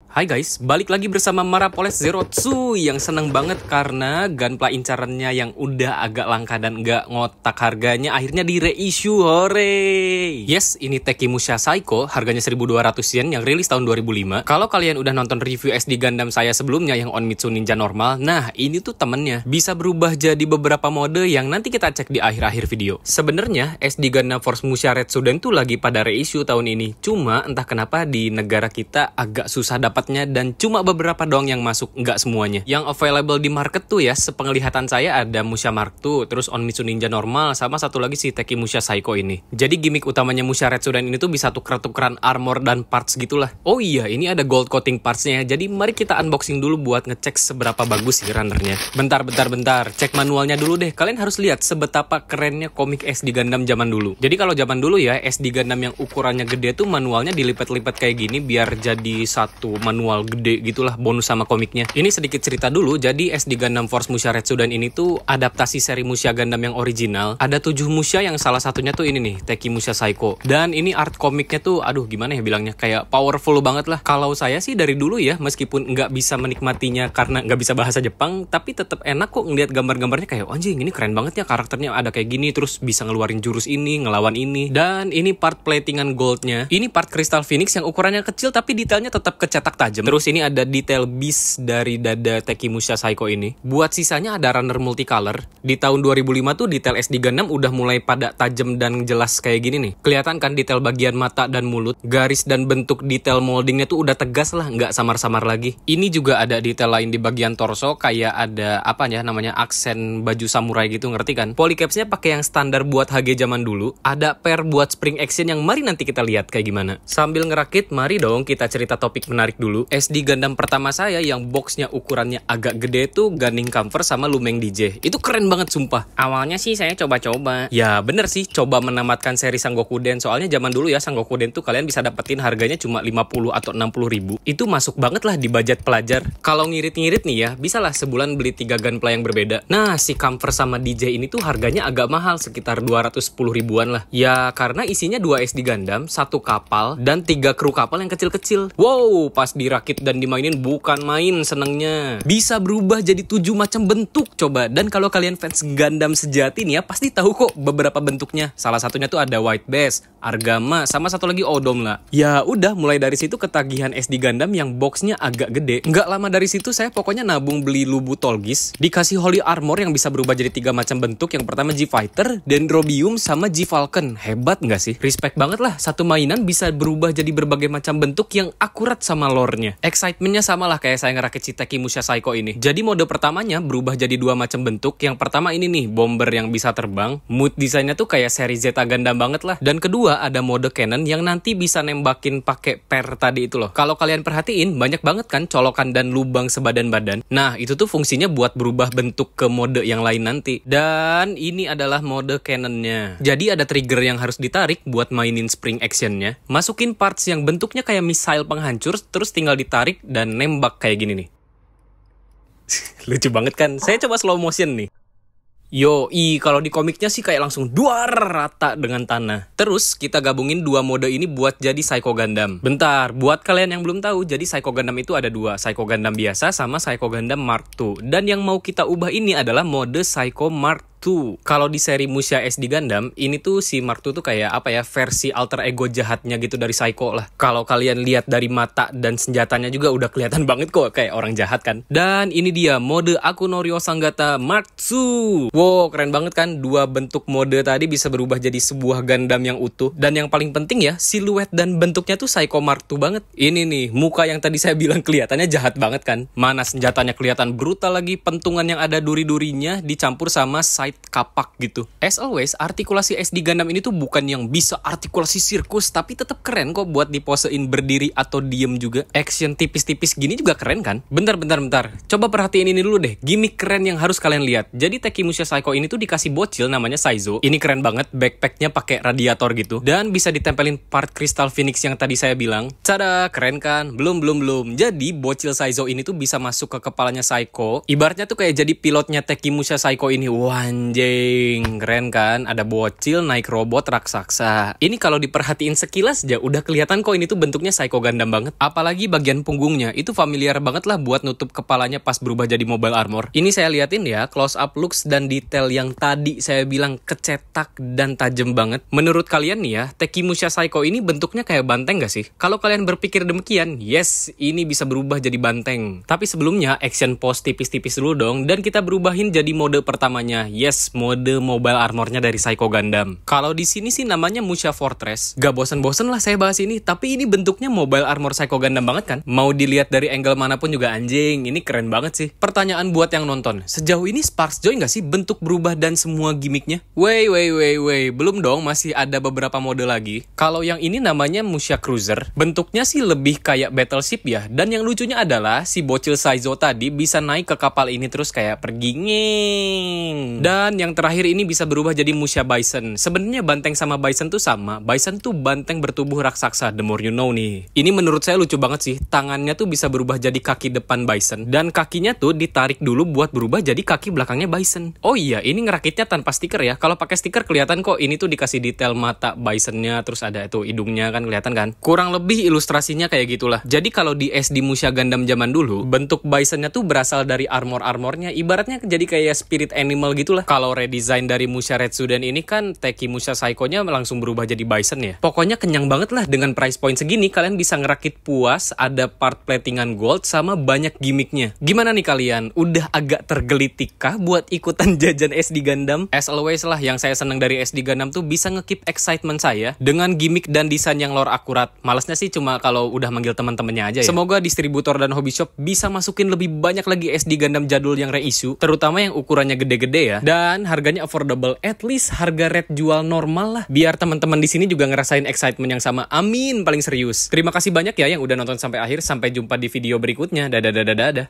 Hai guys, balik lagi bersama Marapoles Zerotsu yang seneng banget karena gunpla incarannya yang udah agak langka dan nggak ngotak harganya akhirnya di reissue, hore! Yes, ini Tekimusha Saiko, harganya 1.200 yen yang rilis tahun 2005. Kalau kalian udah nonton review SD Gundam saya sebelumnya yang Onmitsu Ninja normal, nah ini tuh temennya bisa berubah jadi beberapa mode yang nanti kita cek di akhir-akhir video. Sebenarnya SD Gundam Force Musha Retsuden tuh lagi pada reissue tahun ini, cuma entah kenapa di negara kita agak susah dapat dan cuma beberapa doang yang masuk, nggak semuanya. Yang available di market tuh ya, sepenglihatan saya ada Musha Mark II, terus Onmitsu Ninja normal, sama satu lagi si Tekimusha Saiko ini. Jadi gimmick utamanya Musha Retsuden ini tuh bisa tuker-tukeran armor dan parts gitulah. Oh iya, ini ada gold coating partsnya ya, jadi mari kita unboxing dulu buat ngecek seberapa bagus sih runnernya. Bentar, cek manualnya dulu deh. Kalian harus lihat sebetapa kerennya komik SD Gundam zaman dulu. Jadi kalau zaman dulu ya, SD Gundam yang ukurannya gede tuh manualnya dilipat-lipat kayak gini biar jadi satu manual gede gitulah, bonus sama komiknya. Ini sedikit cerita dulu, jadi SD Gundam Force Musha Retsuden ini tuh adaptasi seri Musha Gundam yang original. Ada 7 Musha yang salah satunya tuh ini nih, Tekimusha Saiko. Dan ini art komiknya tuh, aduh gimana ya bilangnya, kayak powerful banget lah. Kalau saya sih dari dulu ya, meskipun nggak bisa menikmatinya karena nggak bisa bahasa Jepang, tapi tetap enak kok ngeliat gambar-gambarnya kayak, anjing ini keren banget ya karakternya ada kayak gini, terus bisa ngeluarin jurus ini, ngelawan ini. Dan ini part platingan goldnya. Ini part Crystal Phoenix yang ukurannya kecil tapi detailnya tetap kecetak tajam. Terus ini ada detail beast dari dada Tekimusha Saiko ini. Buat sisanya ada runner multicolor. Di tahun 2005 tuh detail SD Gundam udah mulai pada tajam dan jelas kayak gini nih. Kelihatan kan detail bagian mata dan mulut. Garis dan bentuk detail moldingnya tuh udah tegas lah, nggak samar-samar lagi. Ini juga ada detail lain di bagian torso, kayak ada apa ya namanya, aksen baju samurai gitu, ngerti kan? Polycapsnya pakai yang standar buat HG zaman dulu. Ada pair buat spring action yang mari nanti kita lihat kayak gimana. Sambil ngerakit, mari dong kita cerita topik menarik dulu. SD Gundam pertama saya yang boxnya ukurannya agak gede tuh Gunning Camper sama Lumeng DJ. Itu keren banget sumpah. Awalnya sih saya coba-coba. Ya bener sih, coba menamatkan seri Sanggokuden. Soalnya zaman dulu ya Sanggokuden tuh kalian bisa dapetin harganya cuma 50 atau 60 ribu. Itu masuk banget lah di budget pelajar. Kalau ngirit-ngirit nih ya, bisalah sebulan beli 3 gunpla yang berbeda. Nah si Camper sama DJ ini tuh harganya agak mahal, sekitar 210 ribuan lah. Ya karena isinya 2 SD Gundam, 1 kapal, dan 3 kru kapal yang kecil-kecil. Wow, pas dirakit dan dimainin bukan main senengnya. Bisa berubah jadi 7 macam bentuk coba. Dan kalau kalian fans Gundam sejati nih ya, pasti tahu kok beberapa bentuknya. Salah satunya tuh ada White Base, Argama, sama satu lagi Odom lah. Ya udah, mulai dari situ ketagihan SD Gundam yang boxnya agak gede. Nggak lama dari situ saya pokoknya nabung beli Lubu Tolgis, dikasih Holy Armor yang bisa berubah jadi 3 macam bentuk. Yang pertama G-Fighter, Dendrobium, sama G-Falcon. Hebat nggak sih? Respect banget lah, satu mainan bisa berubah jadi berbagai macam bentuk yang akurat sama lore-nya. Excitementnya sama lah kayak saya ngerakit si Tekimusha Saiko ini. Jadi mode pertamanya berubah jadi 2 macam bentuk. Yang pertama ini nih, bomber yang bisa terbang. Mood desainnya tuh kayak seri Zeta Gundam banget lah. Dan kedua ada mode cannon yang nanti bisa nembakin pakai per tadi itu loh. Kalau kalian perhatiin banyak banget kan colokan dan lubang sebadan-badan. Nah itu tuh fungsinya buat berubah bentuk ke mode yang lain nanti. Dan ini adalah mode cannonnya. Jadi ada trigger yang harus ditarik buat mainin spring actionnya. Masukin parts yang bentuknya kayak missile penghancur, terus tinggal ditarik dan nembak kayak gini nih. Lucu banget kan? Saya coba slow motion nih. Yoi, kalau di komiknya sih kayak langsung duar rata dengan tanah. Terus kita gabungin 2 mode ini buat jadi Saiko Gundam. Bentar, buat kalian yang belum tahu, jadi Saiko Gundam itu ada 2, Saiko Gundam biasa sama Saiko Gundam Mark II. Dan yang mau kita ubah ini adalah mode Saiko Mark II. Kalau di seri Musha SD Gundam, ini tuh si Mark II tuh kayak apa ya, versi alter ego jahatnya gitu dari Saiko lah. Kalau kalian lihat dari mata dan senjatanya juga udah kelihatan banget kok kayak orang jahat kan. Dan ini dia mode Akunorio Sanggata Mark II. Wow, keren banget kan? 2 bentuk mode tadi bisa berubah jadi sebuah Gundam yang utuh. Dan yang paling penting ya, siluet dan bentuknya tuh Saiko Mark II banget. Ini nih, muka yang tadi saya bilang kelihatannya jahat banget kan? Mana senjatanya kelihatan brutal lagi, pentungan yang ada duri-durinya dicampur sama kapak gitu. As always, artikulasi SD Gundam ini tuh bukan yang bisa artikulasi sirkus, tapi tetap keren kok buat diposein berdiri atau diem juga. Action tipis-tipis gini juga keren kan? Bentar. Coba perhatiin ini dulu deh. Gimmick keren yang harus kalian lihat. Jadi Tekimusha Saiko ini tuh dikasih bocil namanya Saizo. Ini keren banget, backpacknya pakai radiator gitu. Dan bisa ditempelin part Crystal Phoenix yang tadi saya bilang. Tada, keren kan? Belum. Jadi bocil Saizo ini tuh bisa masuk ke kepalanya Saiko. Ibaratnya tuh kayak jadi pilotnya Tekimusha Saiko ini. Wah, Anjing, keren kan? Ada bocil naik robot raksasa. Ini kalau diperhatiin sekilas aja udah kelihatan kok ini tuh bentuknya Psycho Gundam banget. Apalagi bagian punggungnya, itu familiar banget lah buat nutup kepalanya pas berubah jadi Mobile Armor. Ini saya liatin ya, close up looks dan detail yang tadi saya bilang kecetak dan tajam banget. Menurut kalian nih ya, Tekimusha Psycho ini bentuknya kayak banteng gak sih? Kalau kalian berpikir demikian, yes, ini bisa berubah jadi banteng. Tapi sebelumnya, action pose tipis-tipis dulu dong, dan kita berubahin jadi mode pertamanya. Yes, mode Mobile Armornya dari Psycho Gundam. Kalau di sini sih namanya Musha Fortress. Gak bosen-bosen lah saya bahas ini, tapi ini bentuknya Mobile Armor Psycho Gundam banget kan? Mau dilihat dari angle manapun juga anjing, ini keren banget sih. Pertanyaan buat yang nonton, sejauh ini Sparks Joy gak sih bentuk berubah dan semua gimmicknya? Wey, belum dong, masih ada beberapa mode lagi. Kalau yang ini namanya Musha Cruiser, bentuknya sih lebih kayak battleship ya, dan yang lucunya adalah si bocil Saizo tadi bisa naik ke kapal ini terus kayak pergi nging. Dan yang terakhir ini bisa berubah jadi Musha Bison. Sebenarnya banteng sama Bison tuh sama. Bison tuh banteng bertubuh raksasa, the more you know nih. Ini menurut saya lucu banget sih. Tangannya tuh bisa berubah jadi kaki depan Bison, dan kakinya tuh ditarik dulu buat berubah jadi kaki belakangnya Bison. Oh iya, ini ngerakitnya tanpa stiker ya. Kalau pakai stiker kelihatan kok ini tuh dikasih detail mata Bisonnya, terus ada itu hidungnya kan kelihatan kan. Kurang lebih ilustrasinya kayak gitulah. Jadi kalau di SD Musha Gundam zaman dulu, bentuk Bisonnya tuh berasal dari armor-armornya. Ibaratnya jadi kayak spirit animal gitulah. Kalau redesign dari Musha Retsuden ini kan Tekimusha Psycho-nya langsung berubah jadi Bison ya. Pokoknya kenyang banget lah dengan price point segini. Kalian bisa ngerakit puas, ada part platingan gold sama banyak gimmicknya. Gimana nih kalian? Udah agak tergelitik kah buat ikutan jajan SD Gundam? As always lah, yang saya seneng dari SD Gundam tuh bisa nge-keep excitement saya dengan gimmick dan desain yang lore akurat. Malesnya sih cuma kalau udah manggil teman-temannya aja ya. Semoga distributor dan hobby shop bisa masukin lebih banyak lagi SD Gundam jadul yang reissue, terutama yang ukurannya gede-gede ya, dan harganya affordable. At least harga red jual normal lah, biar teman-teman di sini juga ngerasain excitement yang sama. Amin, paling serius. Terima kasih banyak ya yang udah nonton sampai akhir. Sampai jumpa di video berikutnya. Dadah.